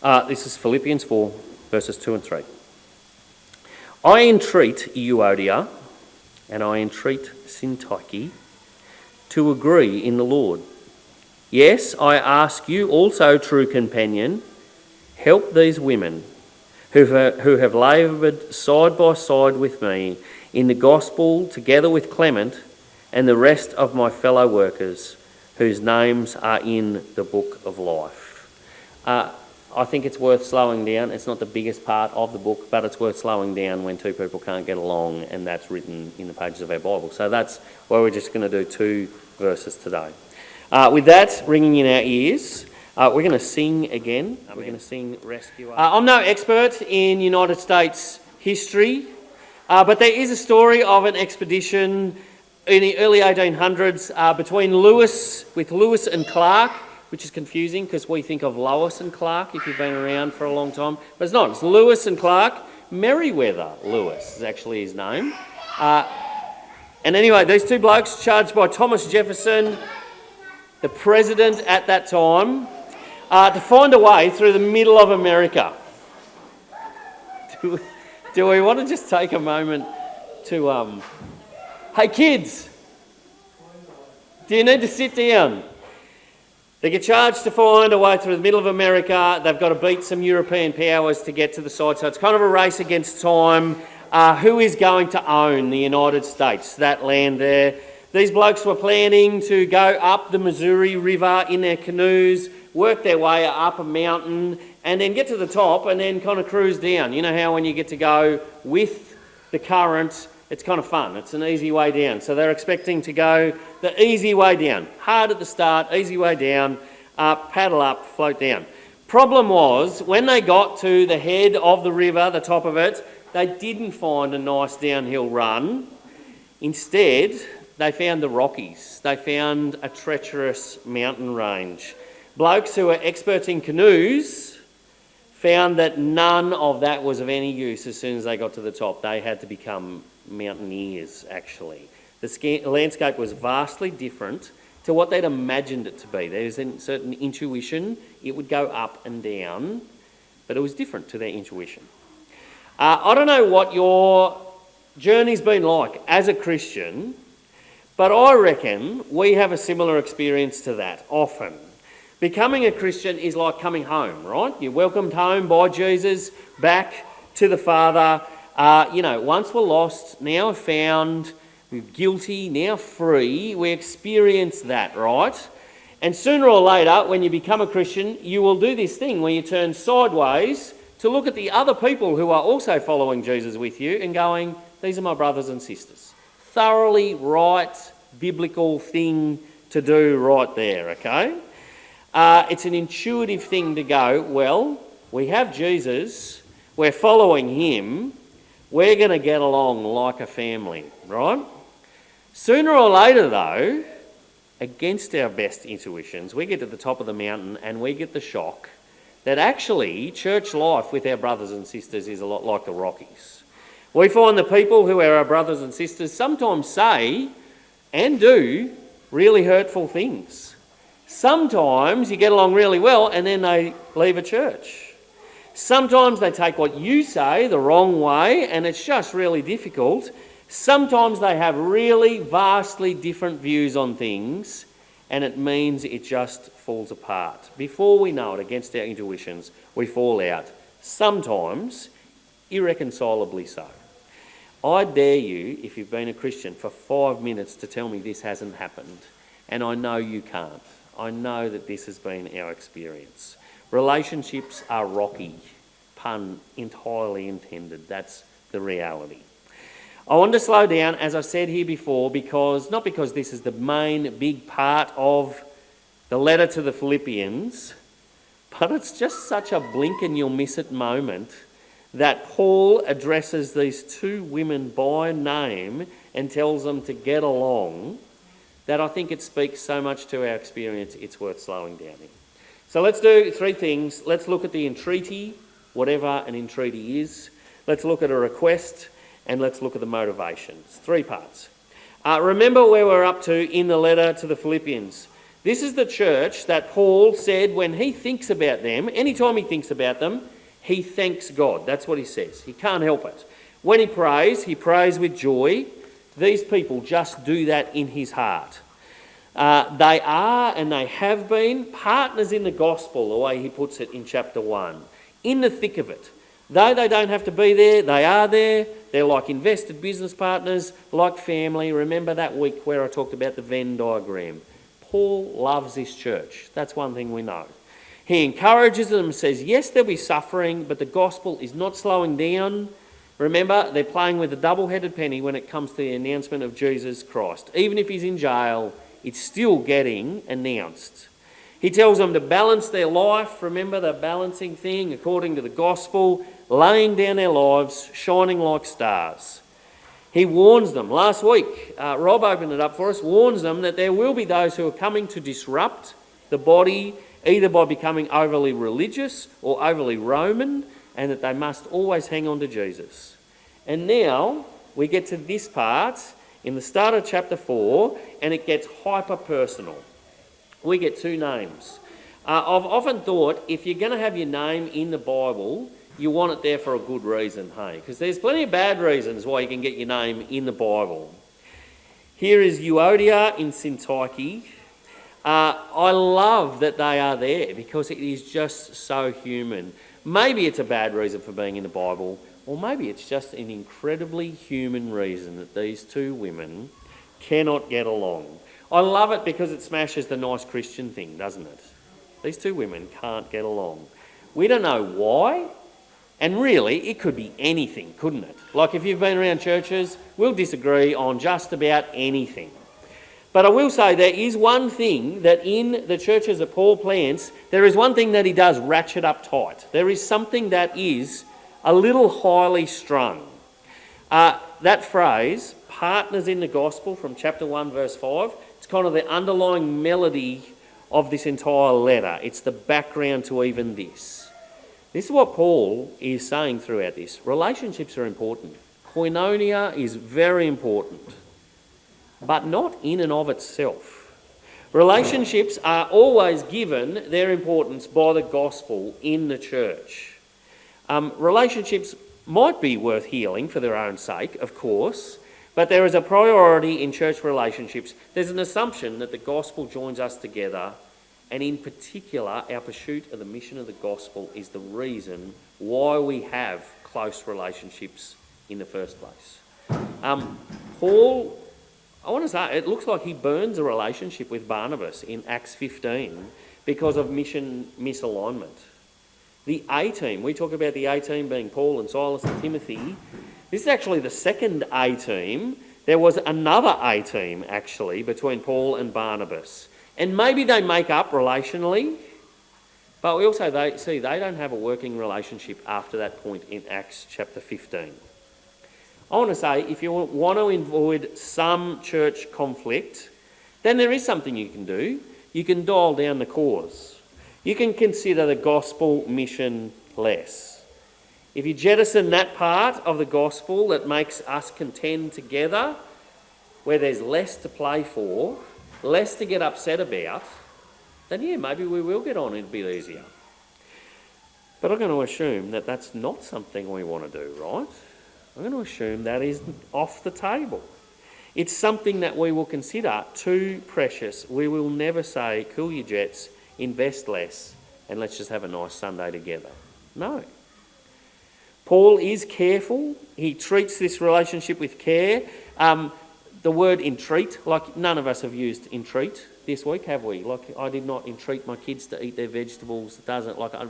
This is Philippians 4, verses 2 and 3. I entreat Euodia and I entreat Syntyche to agree in the Lord. Yes, I ask you also, true companion, help these women who have laboured side by side with me in the gospel, together with Clement and the rest of my fellow workers, whose names are in the book of life. I think it's worth slowing down. It's not the biggest part of the book, but it's worth slowing down when two people can't get along, and that's written in the pages of our Bible. So that's why we're just going to do 2 verses today. With that ringing in our ears, we're going to sing again. We're going to sing Rescue Us. I'm no expert in United States history, but there is a story of an expedition in the early 1800s between Lewis and Clark, which is confusing because we think of Lois and Clark if you've been around for a long time. But it's not. It's Lewis and Clark. Meriwether Lewis is actually his name. And anyway, these two blokes charged by Thomas Jefferson, the president at that time, to find a way through the middle of America. Do we want to just take a moment to... Hey kids, do you need to sit down? They get charged to find a way through the middle of America. They've got to beat some European powers to get to the side. So it's kind of a race against time. Who is going to own the United States, that land there? These blokes were planning to go up the Missouri River in their canoes, work their way up a mountain, and then get to the top and then kind of cruise down. You know how when you get to go with the current, it's kind of fun. It's an easy way down. So they're expecting to go the easy way down. Hard at the start, easy way down, paddle up, float down. Problem was, when they got to the head of the river, the top of it, they didn't find a nice downhill run. Instead, they found the Rockies. They found a treacherous mountain range. Blokes who were experts in canoes found that none of that was of any use as soon as they got to the top. They had to become mountaineers, actually. The landscape was vastly different to what they'd imagined it to be. There was a certain intuition. It would go up and down, but it was different to their intuition. I don't know what your journey's been like as a Christian, but I reckon we have a similar experience to that often. Becoming a Christian is like coming home, right? You're welcomed home by Jesus, back to the Father. Once we're lost, now found, we're guilty, now free. We experience that, right? And sooner or later, when you become a Christian, you will do this thing where you turn sideways to look at the other people who are also following Jesus with you and going, these are my brothers and sisters. Thoroughly right, biblical thing to do right there, okay? It's an intuitive thing to go, well, we have Jesus, we're following him, we're going to get along like a family, right? Sooner or later, though, against our best intuitions, we get to the top of the mountain and we get the shock that actually church life with our brothers and sisters is a lot like the Rockies. We find the people who are our brothers and sisters sometimes say and do really hurtful things. Sometimes you get along really well and then they leave a church. Sometimes they take what you say the wrong way and it's just really difficult. Sometimes they have really vastly different views on things and it means it just falls apart. Before we know it, against our intuitions, we fall out. Sometimes irreconcilably so. I dare you, if you've been a Christian for 5 minutes, to tell me this hasn't happened. And I know you can't. I know that this has been our experience. Relationships are rocky, pun entirely intended. That's the reality. I want to slow down, as I said here before, not because this is the main big part of the letter to the Philippians, but it's just such a blink and you'll miss it moment that Paul addresses these two women by name and tells them to get along, that I think it speaks so much to our experience, it's worth slowing down in. So let's do 3 things. Let's look at the entreaty, whatever an entreaty is. Let's look at a request, and let's look at the motivations. 3 parts. Remember where we're up to in the letter to the Philippians. This is the church that Paul said when he thinks about them, anytime he thinks about them, he thanks God. That's what he says. He can't help it. When he prays with joy. These people just do that in his heart. They are and they have been partners in the gospel, the way he puts it in chapter 1, in the thick of it. Though they don't have to be there, they are there. They're like invested business partners, like family. Remember that week where I talked about the Venn diagram? Paul loves this church. That's one thing we know. He encourages them and says, yes, there'll be suffering, but the gospel is not slowing down. Remember, they're playing with a double-headed penny when it comes to the announcement of Jesus Christ. Even if he's in jail, it's still getting announced. He tells them to balance their life. Remember the balancing thing according to the gospel, laying down their lives, shining like stars. He warns them. Last week, Rob opened it up for us, warns them that there will be those who are coming to disrupt the body, either by becoming overly religious or overly Roman, and that they must always hang on to Jesus. And now we get to this part in the start of chapter 4, and it gets hyper-personal. We get two names. I've often thought if you're going to have your name in the Bible, you want it there for a good reason, hey? Because there's plenty of bad reasons why you can get your name in the Bible. Here is Euodia in Syntyche. I love that they are there because it is just so human. Maybe it's a bad reason for being in the Bible, or maybe it's just an incredibly human reason that these two women cannot get along. I love it because it smashes the nice Christian thing, doesn't it? These two women can't get along. We don't know why, and really it could be anything, couldn't it? Like if you've been around churches, we'll disagree on just about anything. But I will say there is one thing that in the churches that Paul plants, there is one thing that he does ratchet up tight. There is something that is a little highly strung. That phrase, partners in the gospel from chapter 1 verse 5, it's kind of the underlying melody of this entire letter. It's the background to even this. This is what Paul is saying throughout this. Relationships are important. Koinonia is very important, but not in and of itself. Relationships are always given their importance by the gospel in the church. Relationships might be worth healing for their own sake, of course, but there is a priority in church relationships. There's an assumption that the gospel joins us together, and in particular, our pursuit of the mission of the gospel is the reason why we have close relationships in the first place. Paul, I want to say, it looks like he burns a relationship with Barnabas in Acts 15 because of mission misalignment. The A-team, we talk about the A-team being Paul and Silas and Timothy. This is actually the second A-team. There was another A-team, actually, between Paul and Barnabas. And maybe they make up relationally, but we also see they don't have a working relationship after that point in Acts chapter 15. I want to say, if you want to avoid some church conflict, then there is something you can do. You can dial down the cause. You can consider the gospel mission less. If you jettison that part of the gospel that makes us contend together, where there's less to play for, less to get upset about, then yeah, maybe we will get on, it'll be easier. But I'm going to assume that that's not something we want to do, right? I'm going to assume that is off the table. It's something that we will consider too precious. We will never say, cool your jets, invest less, and let's just have a nice Sunday together. No. Paul is careful. He treats this relationship with care. The word entreat, like none of us have used entreat this week, have we? Like I did not entreat my kids to eat their vegetables.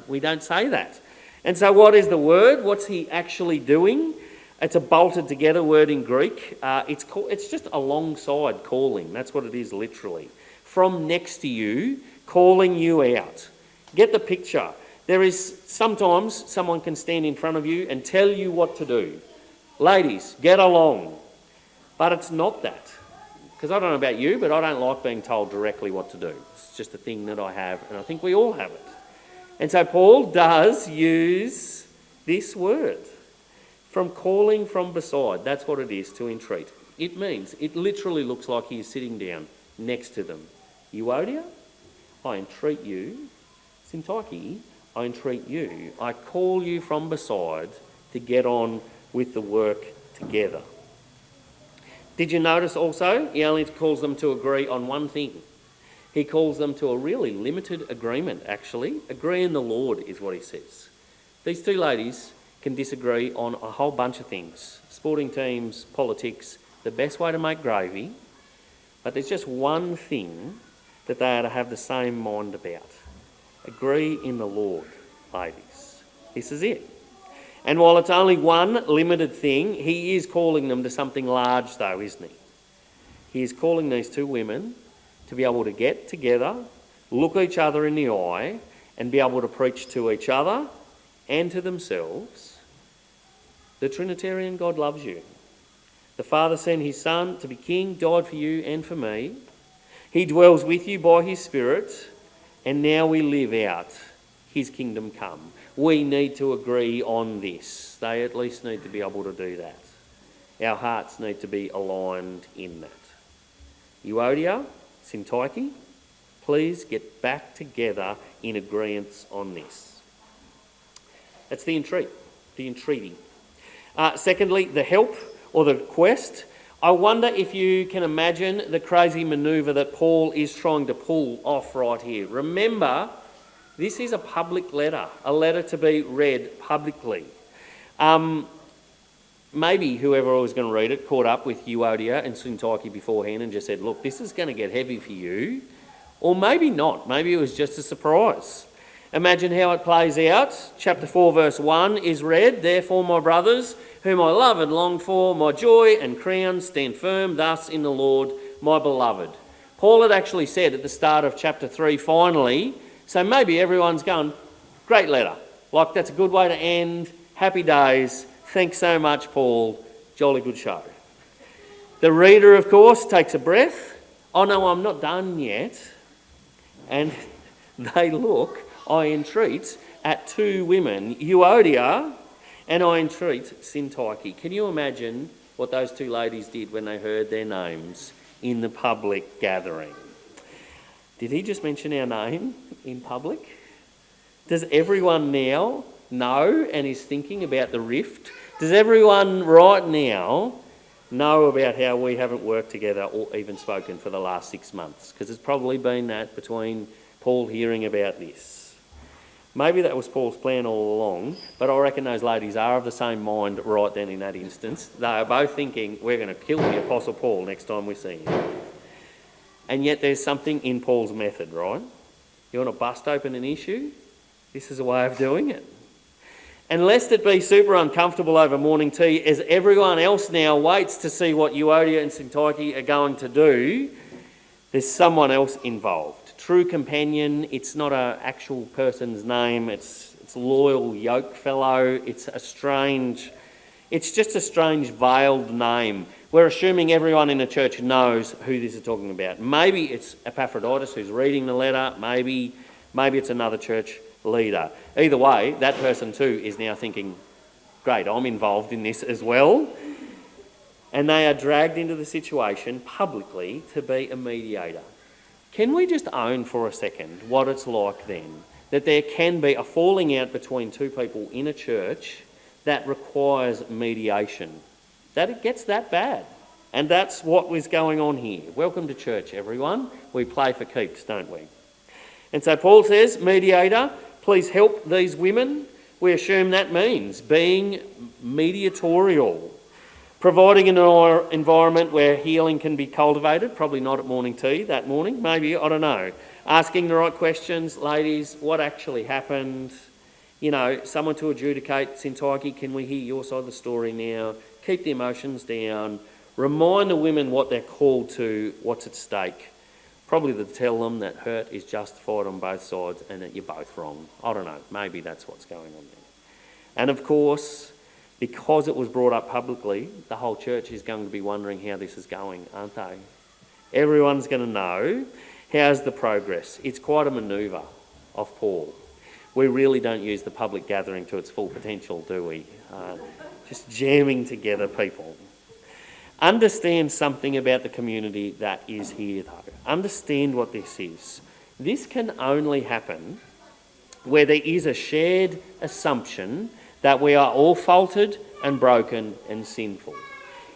We don't say that. And so what is the word? What's he actually doing? It's a bolted together word in Greek. It's just alongside calling. That's what it is literally. From next to you, calling you out. Get the picture. There is sometimes someone can stand in front of you and tell you what to do. Ladies, get along. But it's not that. Because I don't know about you, but I don't like being told directly what to do. It's just a thing that I have, and I think we all have it. And so Paul does use this word. From calling from beside, that's what it is to entreat. It means, it literally looks like he is sitting down next to them. Euodia, I entreat you, Syntyche, I entreat you, I call you from beside to get on with the work together. Did you notice also, he only calls them to agree on one thing. He calls them to a really limited agreement, actually. Agree in the Lord is what he says. These two ladies can disagree on a whole bunch of things. Sporting teams, politics, the best way to make gravy. But there's just one thing that they are to have the same mind about. Agree in the Lord, ladies. This is it. And while it's only one limited thing, he is calling them to something large though, isn't he? He is calling these two women to be able to get together, look each other in the eye, and be able to preach to each other and to themselves, the Trinitarian God loves you. The Father sent his Son to be king, died for you and for me. He dwells with you by his Spirit, and now we live out his kingdom come. We need to agree on this. They at least need to be able to do that. Our hearts need to be aligned in that. Euodia, Syntyche, please get back together in agreement on this. That's the entreaty. Secondly, the help or the request. I wonder if you can imagine the crazy manoeuvre that Paul is trying to pull off right here. Remember, this is a public letter, a letter to be read publicly. Maybe whoever was going to read it caught up with Euodia and Syntyche beforehand and just said, look, this is going to get heavy for you. Or maybe not. Maybe it was just a surprise. Imagine how it plays out. Chapter 4 verse 1 is read, therefore my brothers, whom I love and long for, my joy and crown, stand firm thus in the Lord, my beloved. Paul had actually said at the start of chapter 3, finally, so maybe everyone's going, great letter. Like that's a good way to end. Happy days. Thanks so much, Paul. Jolly good show. The reader, of course, takes a breath. Oh no, I'm not done yet. And they look, I entreat, at two women, Euodia and I entreat Syntyche. Can you imagine what those two ladies did when they heard their names in the public gathering? Did he just mention our name in public? Does everyone now know and is thinking about the rift? Does everyone right now know about how we haven't worked together or even spoken for the last 6 months? Because it's probably been that between Paul hearing about this. Maybe that was Paul's plan all along, but I reckon those ladies are of the same mind right then in that instance. They are both thinking, we're going to kill the Apostle Paul next time we see him. And yet there's something in Paul's method, right? You want to bust open an issue? This is a way of doing it. And lest it be super uncomfortable over morning tea, as everyone else now waits to see what Euodia and Syntyche are going to do, there's someone else involved. True companion, it's not an actual person's name, it's loyal yoke fellow, it's just a strange veiled name. We're assuming everyone in the church knows who this is talking about. Maybe it's Epaphroditus who's reading the letter, maybe it's another church leader. Either way, that person too is now thinking, great, I'm involved in this as well. And they are dragged into the situation publicly to be a mediator. Can we just own for a second what it's like then? That there can be a falling out between two people in a church that requires mediation. That it gets that bad. And that's what was going on here. Welcome to church, everyone. We play for keeps, don't we? And so Paul says, mediator, please help these women. We assume that means being mediatorial, providing an environment where healing can be cultivated, probably not at morning tea that morning, maybe, I don't know. Asking the right questions, ladies, what actually happened? You know, someone to adjudicate, Syntyche, can we hear your side of the story now? Keep the emotions down. Remind the women what they're called to, what's at stake. Probably to tell them that hurt is justified on both sides and that you're both wrong. I don't know, maybe that's what's going on there. And of course, because it was brought up publicly, the whole church is going to be wondering how this is going, aren't they? Everyone's going to know, how's the progress? It's quite a manoeuvre of Paul. We really don't use the public gathering to its full potential, do we? Just jamming together people. Understand something about the community that is here, though. Understand what this is. This can only happen where there is a shared assumption that we are all faulted and broken and sinful.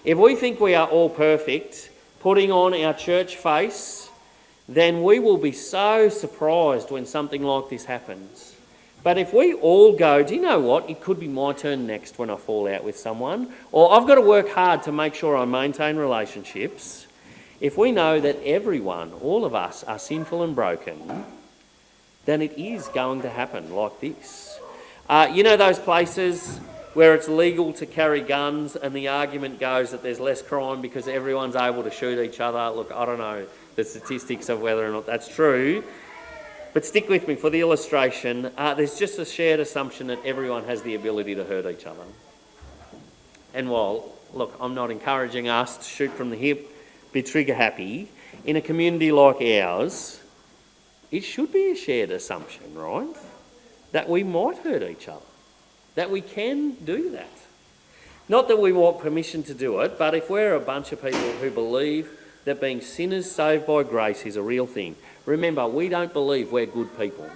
If we think we are all perfect, putting on our church face, then we will be so surprised when something like this happens. But if we all go, do you know what? It could be my turn next when I fall out with someone, or I've got to work hard to make sure I maintain relationships. If we know that everyone, all of us, are sinful and broken, then it is going to happen like this. You know those places where it's legal to carry guns and the argument goes that there's less crime because everyone's able to shoot each other? Look, I don't know the statistics of whether or not that's true, but stick with me for the illustration. There's just a shared assumption that everyone has the ability to hurt each other. And while, look, I'm not encouraging us to shoot from the hip, be trigger happy, in a community like ours, it should be a shared assumption, right? That we might hurt each other, that we can do that. Not that we want permission to do it, but if we're a bunch of people who believe that being sinners saved by grace is a real thing. Remember, we don't believe we're good people.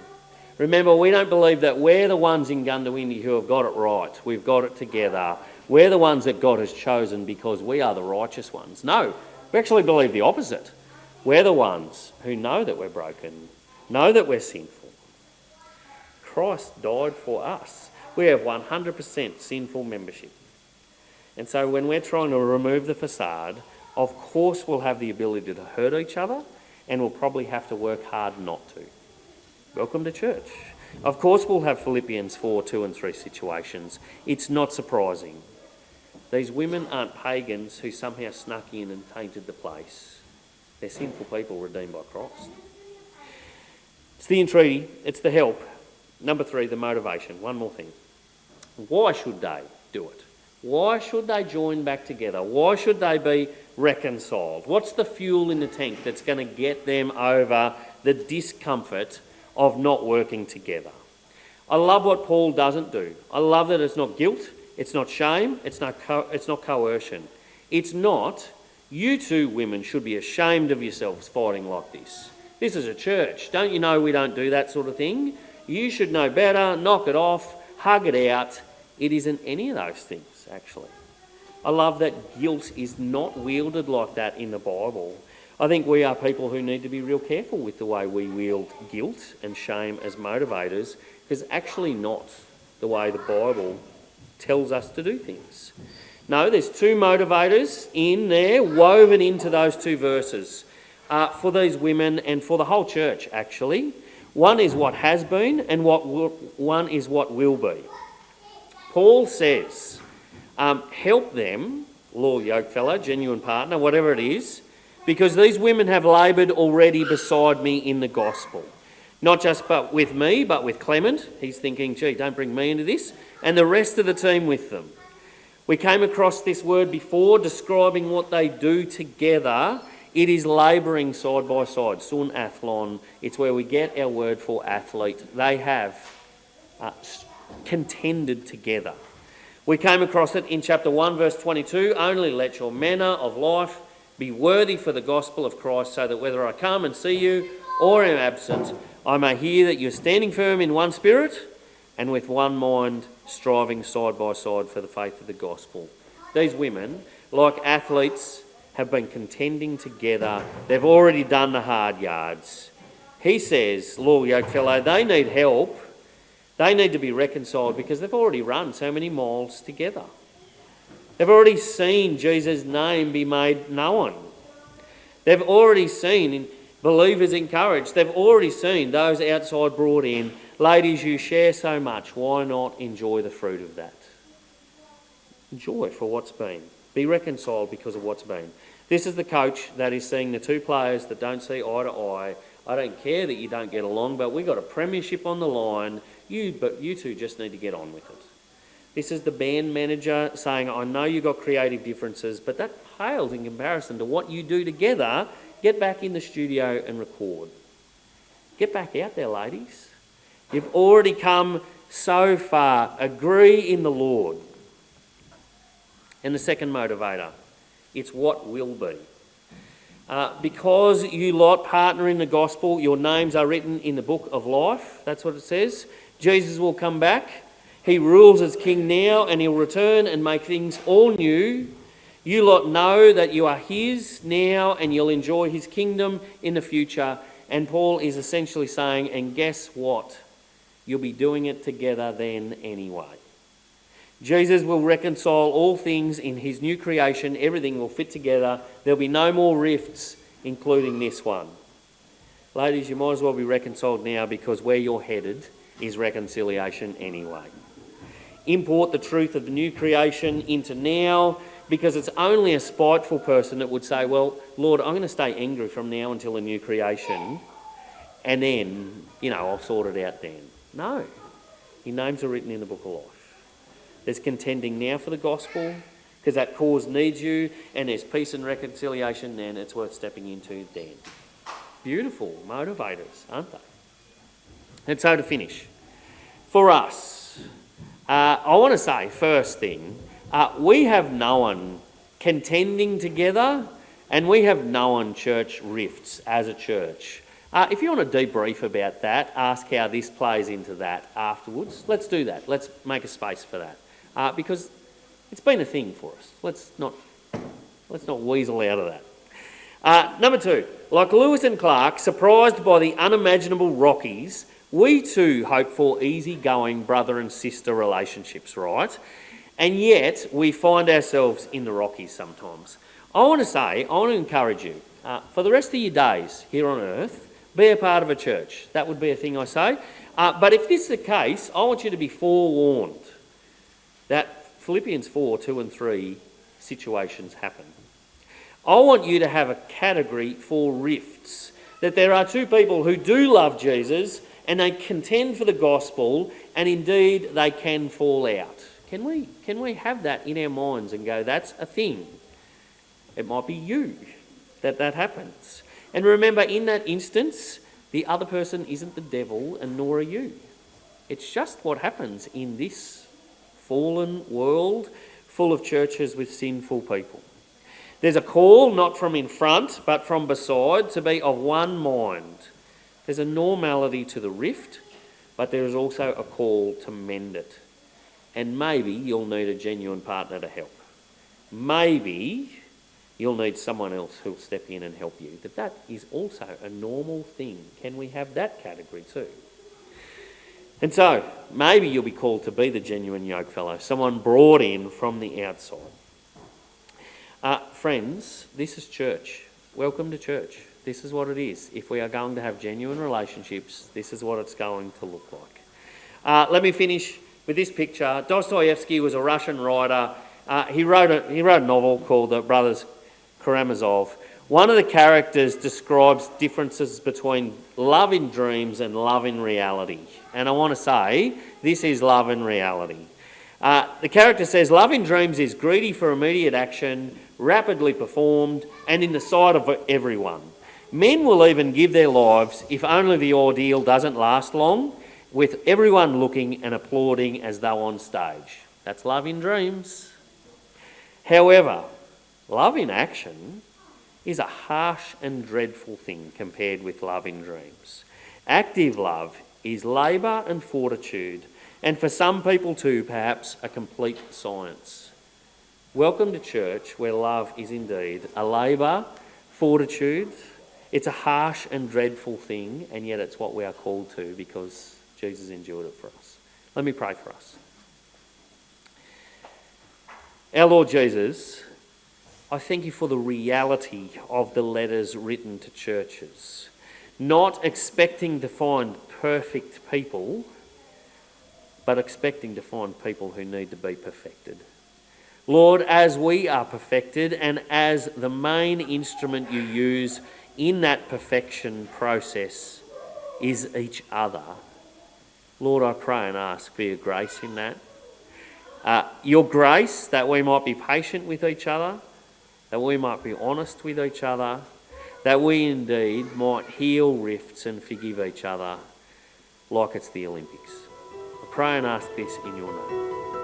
Remember, we don't believe that we're the ones in Goondiwindi who have got it right. We've got it together. We're the ones that God has chosen because we are the righteous ones. No, we actually believe the opposite. We're the ones who know that we're broken, know that we're sinful. Christ died for us. We have 100% sinful membership. And so when we're trying to remove the facade, of course we'll have the ability to hurt each other and we'll probably have to work hard not to. Welcome to church. Of course we'll have Philippians 4, 2 and 3 situations. It's not surprising. These women aren't pagans who somehow snuck in and tainted the place. They're sinful people redeemed by Christ. It's the entreaty, it's the help. Number 3, the motivation. One more thing. Why should they do it? Why should they join back together? Why should they be reconciled? What's the fuel in the tank that's going to get them over the discomfort of not working together? I love what Paul doesn't do. I love that it's not guilt, it's not shame, it's not coercion. It's not, you two women should be ashamed of yourselves fighting like this. This is a church. Don't you know we don't do that sort of thing? You should know better, knock it off, hug it out. It isn't any of those things, actually. I love that guilt is not wielded like that in the Bible. I think we are people who need to be real careful with the way we wield guilt and shame as motivators, because actually not the way the Bible tells us to do things. No, there's 2 motivators in there, woven into those 2 verses, for these women and for the whole church, actually. One is what has been and one is what will be. Paul says, help them, loyal yokefellow, genuine partner, whatever it is, because these women have laboured already beside me in the gospel. Not just but with me, but with Clement. He's thinking, gee, don't bring me into this. And the rest of the team with them. We came across this word before describing what they do together. It is labouring side by side, sun athlon. It's where we get our word for athlete. They have contended together. We came across it in chapter 1, verse 22. Only let your manner of life be worthy for the gospel of Christ, so that whether I come and see you or am absent, I may hear that you're standing firm in one spirit and with one mind, striving side by side for the faith of the gospel. These women, like athletes, have been contending together. They've already done the hard yards. He says, loyal yokefellow, they need help. They need to be reconciled because they've already run so many miles together. They've already seen Jesus' name be made known. They've already seen believers encouraged. They've already seen those outside brought in. Ladies, you share so much. Why not enjoy the fruit of that? Enjoy for what's been. Be reconciled because of what's been. This is the coach that is seeing the 2 players that don't see eye to eye. I don't care that you don't get along, but we've got a premiership on the line. But you two just need to get on with it. This is the band manager saying, I know you've got creative differences, but that pales in comparison to what you do together. Get back in the studio and record. Get back out there, ladies. You've already come so far. Agree in the Lord. And the second motivator, it's what will be. Because you lot partner in the gospel, your names are written in the book of life. That's what it says. Jesus will come back. He rules as king now, and he'll return and make things all new. You lot know that you are his now, and you'll enjoy his kingdom in the future. And Paul is essentially saying, and guess what? You'll be doing it together then anyway. Jesus will reconcile all things in his new creation. Everything will fit together. There'll be no more rifts, including this one. Ladies, you might as well be reconciled now, because where you're headed is reconciliation anyway. Import the truth of the new creation into now, because it's only a spiteful person that would say, well, Lord, I'm going to stay angry from now until a new creation, and then, I'll sort it out then. No. Your names are written in the book of life. There's contending now for the gospel, because that cause needs you, and there's peace and reconciliation, and it's worth stepping into then. Beautiful motivators, aren't they? And so to finish, for us, I want to say, first thing, we have known contending together, and we have known church rifts as a church. If you want to debrief about that, ask how this plays into that afterwards. Let's do that. Let's make a space for that. Because it's been a thing for us. Let's not weasel out of that. Number 2, like Lewis and Clark, surprised by the unimaginable Rockies, we too hope for easy-going brother and sister relationships, right? And yet we find ourselves in the Rockies sometimes. I want to encourage you, for the rest of your days here on earth, be a part of a church. That would be a thing I say. But if this is the case, I want you to be forewarned that Philippians 4, 2 and 3 situations happen. I want you to have a category for rifts, that there are two people who do love Jesus and they contend for the gospel, and indeed they can fall out. Can we have that in our minds and go, that's a thing? It might be you that happens. And remember, in that instance, the other person isn't the devil and nor are you. It's just what happens in this fallen world full of churches with sinful people. There's a call not from in front but from beside to be of one mind. There's a normality to the rift, but there is also a call to mend it. And maybe you'll need a genuine partner to help. Maybe you'll need someone else who'll step in and help you. But that is also a normal thing. Can we have that category too? And so, maybe you'll be called to be the genuine yoke fellow, someone brought in from the outside. Friends, this is church. Welcome to church. This is what it is. If we are going to have genuine relationships, this is what it's going to look like. Let me finish with this picture. Dostoevsky was a Russian writer. He wrote a novel called The Brothers Karamazov. One of the characters describes differences between love in dreams and love in reality. And I want to say, this is love in reality. The character says, love in dreams is greedy for immediate action, rapidly performed, and in the sight of everyone. Men will even give their lives if only the ordeal doesn't last long, with everyone looking and applauding as though on stage. That's love in dreams. However, love in action is a harsh and dreadful thing compared with love in dreams. Active love is labour and fortitude, and for some people too, perhaps, a complete science. Welcome to church where love is indeed a labour, fortitude. It's a harsh and dreadful thing, and yet it's what we are called to because Jesus endured it for us. Let me pray for us. Our Lord Jesus, I thank you for the reality of the letters written to churches, not expecting to find perfect people, but expecting to find people who need to be perfected. Lord, as we are perfected and as the main instrument you use in that perfection process is each other, Lord, I pray and ask for your grace in that. Your grace that we might be patient with each other, that we might be honest with each other, that we indeed might heal rifts and forgive each other like it's the Olympics. I pray and ask this in your name.